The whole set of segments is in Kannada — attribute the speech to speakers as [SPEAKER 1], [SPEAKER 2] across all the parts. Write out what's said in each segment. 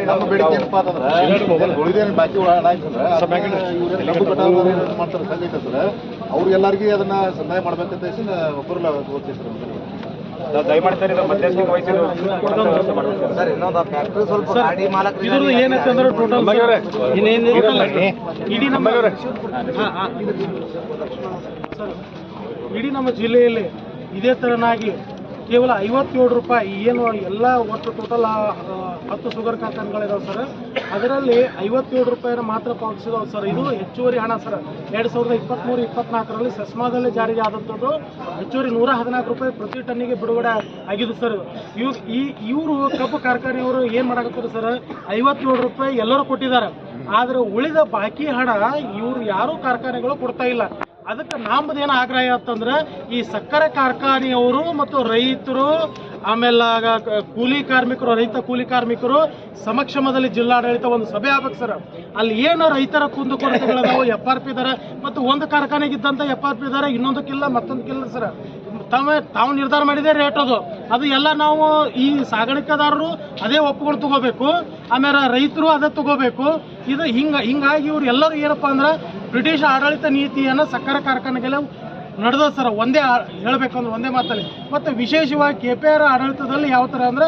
[SPEAKER 1] ನಮ್ಮ ಬೇಡಿಕೆ ಏನಪ್ಪಾ ಅಂತಂದ್ರೆ ಉಳಿದೇನು ಬಾಕಿ ಮಾಡ್ತಾರೆ ಸಂಘ ಐತೆ ಸರ್, ಅವ್ರಿಗೆಲ್ಲರಿಗೂ ಅದನ್ನ ಸಂದಾಯ ಮಾಡ್ಬೇಕಂತ ಒಬ್ಬರಲ್ಲ ಓದ್ತಿದ್ರು
[SPEAKER 2] ದಯಮಾಡಿ ಸರ್ ಇದು ಮಧ್ಯಸ್ಥಿಕೆ ವಹಿಸಿ ಸರ್. ಇನ್ನೊಂದು ಫ್ಯಾಕ್ಟ್ರಿ ಸ್ವಲ್ಪ ಗಾಡಿ ಮಾಲಕರು ಏನಂತ ಅಂದ್ರೆ ಟೋಟಲ್
[SPEAKER 3] ಇಡೀ ನಮ್ಮ ಜಿಲ್ಲೆಯಲ್ಲಿ ಇದೇ ತರನಾಗಿ ಕೇವಲ 57 ರೂಪಾಯಿ ಏನು ಎಲ್ಲ ಒಟ್ಟು ಟೋಟಲ್ 10 ಶುಗರ್ ಕಾರ್ಖಾನೆಗಳಿದಾವೆ ಸರ್. ಅದರಲ್ಲಿ 57 ರೂಪಾಯಿನ ಮಾತ್ರ ಪಾವತಿಸಿದಾವೆ ಸರ್. ಇದು ಹೆಚ್ಚುವರಿ ಹಣ ಸರ್. 2023-24ರಲ್ಲಿ ಸೆಸ್ಮಾದಲ್ಲಿ ಜಾರಿಗೆ ಆದಂಥದ್ದು ಹೆಚ್ಚುವರಿ 114 ರೂಪಾಯಿ ಪ್ರತಿ ಟನ್ನಿಗೆ ಬಿಡುಗಡೆ ಆಗಿದೆ ಸರ್. ಇವರು ಕಬ್ಬು ಕಾರ್ಖಾನೆಯವರು ಏನು ಮಾಡಕತ್ತಾರೆ ಸರ್, 57 ರೂಪಾಯಿ ಎಲ್ಲರೂ ಕೊಟ್ಟಿದ್ದಾರೆ. ಆದರೆ ಉಳಿದ ಬಾಕಿ ಹಣ ಇವರು ಯಾರೂ ಕಾರ್ಖಾನೆಗಳು ಕೊಡ್ತಾ ಇಲ್ಲ. ಅದಕ್ಕೆ ನಮ್ಮದೇನು ಆಗ್ರಹ ಅಂತಂದ್ರೆ ಈ ಸಕ್ಕರೆ ಕಾರ್ಖಾನೆಯವರು ಮತ್ತು ರೈತರು ಆಮೇಲೆ ಕೂಲಿ ಕಾರ್ಮಿಕರು, ರೈತ ಕೂಲಿ ಕಾರ್ಮಿಕರು ಸಮಕ್ಷಮದಲ್ಲಿ ಜಿಲ್ಲಾಡಳಿತ ಒಂದು ಸಭೆ ಆಗ್ಬೇಕು ಸರ್. ಅಲ್ಲಿ ಏನು ರೈತರ ಕುಂದುಕೊರತೆಗಳದಾವು, FRP ದರ ಮತ್ತು ಒಂದು ಕಾರ್ಖಾನೆಗಿದ್ದಂಥ FRP ದರ ಇನ್ನೊಂದಕ್ಕಿಲ್ಲ ಮತ್ತೊಂದಕ್ಕಿಲ್ಲ ಸರ್. ತಾವು ನಿರ್ಧಾರ ಮಾಡಿದೆ ರೇಟ್ ಅದು ಎಲ್ಲ ನಾವು ಈ ಸಾಗಾಣಿಕೆದಾರರು ಅದೇ ಒಪ್ಪುಗಳು ತಗೋಬೇಕು, ಆಮೇಲೆ ರೈತರು ಅದೇ ತಗೋಬೇಕು. ಇದು ಹಿಂಗಾಗಿ ಇವ್ರು ಎಲ್ಲರೂ ಏನಪ್ಪಾ ಅಂದ್ರೆ ಬ್ರಿಟಿಷ್ ಆಡಳಿತ ನೀತಿಯನ್ನು ಸಕ್ಕರೆ ಕಾರ್ಖಾನೆಗೆಲ್ಲ ನಡೆದ ಸರ್. ಒಂದೇ ಹೇಳ್ಬೇಕಂದ್ರೆ ಒಂದೇ ಮಾತಲ್ಲಿ. ಮತ್ತು ವಿಶೇಷವಾಗಿ KPR ಆಡಳಿತದಲ್ಲಿ ಯಾವ ಥರ ಅಂದ್ರೆ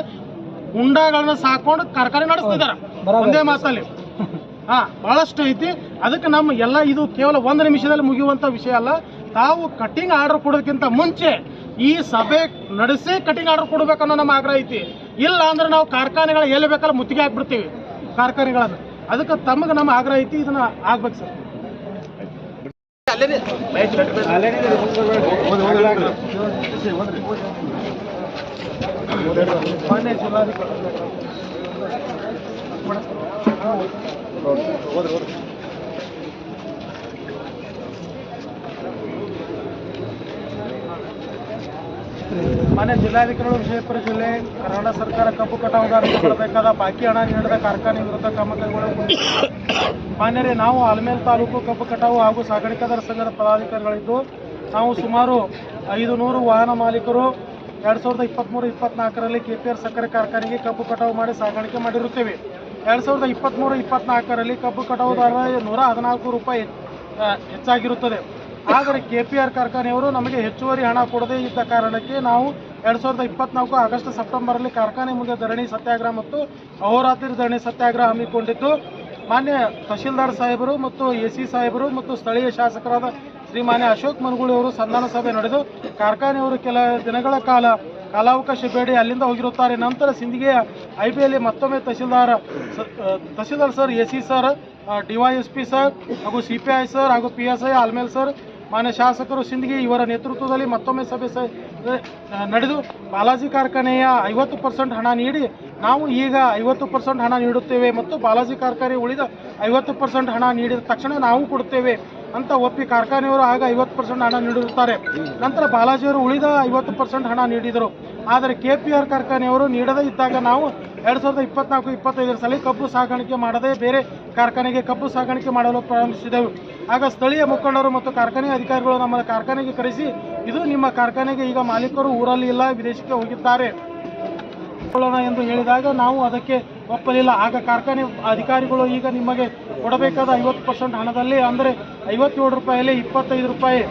[SPEAKER 3] ಹುಂಡಾಗಳನ್ನ ಸಾಕೊಂಡು ಕಾರ್ಖಾನೆ ನಡೆಸ್ತಿದ್ದಾರೆ ಒಂದೇ ಮಾತಲ್ಲಿ. ಬಹಳಷ್ಟು ಐತಿ. ಅದಕ್ಕೆ ನಮ್ಮ ಎಲ್ಲ ಇದು ಕೇವಲ 1 ನಿಮಿಷದಲ್ಲಿ ಮುಗಿಯುವಂಥ ವಿಷಯ ಅಲ್ಲ. ತಾವು ಕಟ್ಟಿಂಗ್ ಆರ್ಡರ್ ಕೊಡೋದಕ್ಕಿಂತ ಮುಂಚೆ ಈ ಸಭೆ ನಡೆಸಿ ಕಟಿಂಗ್ ಆರ್ಡರ್ ಕೊಡಬೇಕನ್ನೋ ನಮ್ಮ ಆಗ್ರಹ ಐತಿ. ಇಲ್ಲ ಅಂದ್ರೆ ನಾವು ಕಾರ್ಖಾನೆಗಳ ಎಲ್ಲಿ ಬೇಕಲ್ಲ ಮುತ್ತಿಗೆ ಹಾಕ್ಬಿಡ್ತೀವಿ ಕಾರ್ಖಾನೆಗಳನ್ನು. ಅದಕ್ಕೆ ತಮಗೆ ನಮ್ಮ ಆಗ್ರಹ ಐತಿ, ಇದನ್ನ ಆಗ್ಬೇಕು ಸರ್. ಮಾನ್ಯ ಜಿಲ್ಲಾಧಿಕಾರಿ ಮಾನ್ಯ ಜಿಲ್ಲಾಧಿಕಾರಿಗಳು, ವಿಜಯಪುರ ಜಿಲ್ಲೆ ಕರ್ನಾಟಕ ಸರ್ಕಾರ ಕಬ್ಬು ಕಟಾವುಗಾರರಿಗೆ ಕೊಡಬೇಕಾದ ಬಾಕಿ ಹಣ ನೀಡದ ಕಾರ್ಖಾನೆ ವಿರುದ್ಧ ಕ್ರಮ ಕೈಗೊಳ್ಳಬೇಕು. ಮಾನ್ಯರೇ, ನಾವು ಆಲಮೇಲ್ ತಾಲೂಕು ಕಬ್ಬು ಕಟಾವು ಹಾಗೂ ಸಾಗಾಣಿಕೆದಾರ ಸಂಘದ ಪದಾಧಿಕಾರಿಗಳಿದ್ದು ನಾವು ಸುಮಾರು 500 ವಾಹನ ಮಾಲೀಕರು 2023-24ರಲ್ಲಿ KPR ಸಕ್ಕರೆ ಕಾರ್ಖಾನೆಗೆ ಕಬ್ಬು ಕಟಾವು ಮಾಡಿ ಸಾಗಾಣಿಕೆ ಮಾಡಿರುತ್ತೇವೆ. 2023-24ರಲ್ಲಿ ಕಬ್ಬು ಕಟಾವುದಾರ 114 ರೂಪಾಯಿ ಹೆಚ್ಚಾಗಿರುತ್ತದೆ. ಆದರೆ KPR ಕಾರ್ಖಾನೆಯವರು ನಮಗೆ ಹೆಚ್ಚುವರಿ ಹಣ ಕೊಡದೇ ಇದ್ದ ಕಾರಣಕ್ಕೆ ನಾವು 2024 ಆಗಸ್ಟ್ ಸೆಪ್ಟೆಂಬರಲ್ಲಿ ಕಾರ್ಖಾನೆ ಮುಂದೆ ಧರಣಿ ಸತ್ಯಾಗ್ರಹ ಮತ್ತು ಅಹೋರಾತ್ರಿ ಧರಣಿ ಸತ್ಯಾಗ್ರಹ ಹಮ್ಮಿಕೊಂಡಿದ್ದು ಮಾನ್ಯ ತಹಶೀಲ್ದಾರ್ ಸಾಹೇಬರು ಮತ್ತು AC ಸಾಹೇಬರು ಮತ್ತು ಸ್ಥಳೀಯ ಶಾಸಕರಾದ ಶ್ರೀಮಾನ್ಯ ಅಶೋಕ್ ಮನಗೂಳಿ ಅವರು ಸಂಧಾನ ಸಭೆ ನಡೆದು ಕಾರ್ಖಾನೆಯವರು ಕೆಲ ದಿನಗಳ ಕಾಲ ಕಾಲಾವಕಾಶ ಬೇಡಿ ಅಲ್ಲಿಂದ ಹೋಗಿರುತ್ತಾರೆ. ನಂತರ ಸಿಂದಗಿಯ IBಯಲ್ಲಿ ಮತ್ತೊಮ್ಮೆ tahsildar sir, AC sir, DYSP sir ಹಾಗೂ CPI ಸರ್ ಹಾಗೂ PSI ಆಲ್ಮೇಲ್ ಸರ್, ಮಾನ್ಯ ಶಾಸಕರು ಸಿಂದಗಿ ಇವರ ನೇತೃತ್ವದಲ್ಲಿ ಮತ್ತೊಮ್ಮೆ ಸಭೆ ನಡೆದು ಬಾಲಾಜಿ ಕಾರ್ಖಾನೆಯ 50% ಹಣ ನೀಡಿ ನಾವು ಈಗ 50% ಹಣ ನೀಡುತ್ತೇವೆ ಮತ್ತು ಬಾಲಾಜಿ ಕಾರ್ಖಾನೆ ಉಳಿದ 50% ಹಣ ನೀಡಿದ ತಕ್ಷಣ ನಾವು ಕೊಡುತ್ತೇವೆ ಅಂತ ಒಪ್ಪಿ ಕಾರ್ಖಾನೆಯವರು ಆಗ 50% ಹಣ ನೀಡಿರುತ್ತಾರೆ. ನಂತರ ಬಾಲಾಜಿಯವರು ಉಳಿದ 50% ಹಣ ನೀಡಿದರು. ಆದರೆ KPR ಕಾರ್ಖಾನೆಯವರು ನೀಡದೇ ಇದ್ದಾಗ ನಾವು 2024-25 ಸಾಲಿ ಕಬ್ಬು ಸಾಗಾಣಿಕೆ ಮಾಡದೆ ಬೇರೆ ಕಾರ್ಖಾನೆಗೆ ಕಬ್ಬು ಸಾಗಾಣಿಕೆ ಮಾಡಲು ಪ್ರಾರಂಭಿಸಿದೆವು. ಆಗ ಸ್ಥಳೀಯ ಮುಖಂಡರು ಮತ್ತು ಕಾರ್ಖಾನೆ ಅಧಿಕಾರಿಗಳು ನಮ್ಮ ಕಾರ್ಖಾನೆಗೆ ಕರೆಸಿ, ಇದು ನಿಮ್ಮ ಕಾರ್ಖಾನೆಗೆ ಈಗ ಮಾಲೀಕರು ಊರಲ್ಲಿ ಇಲ್ಲ, ವಿದೇಶಕ್ಕೆ ಹೋಗಿದ್ದಾರೆ ಎಂದು ಹೇಳಿದಾಗ ನಾವು ಅದಕ್ಕೆ ಒಪ್ಪಲಿಲ್ಲ. ಆಗ ಕಾರ್ಖಾನೆ ಅಧಿಕಾರಿಗಳು ಈಗ ನಿಮಗೆ ಕೊಡಬೇಕಾದ 50% ಹಣದಲ್ಲಿ ಅಂದರೆ 57 ರೂಪಾಯಲ್ಲಿ 25 ರೂಪಾಯಿ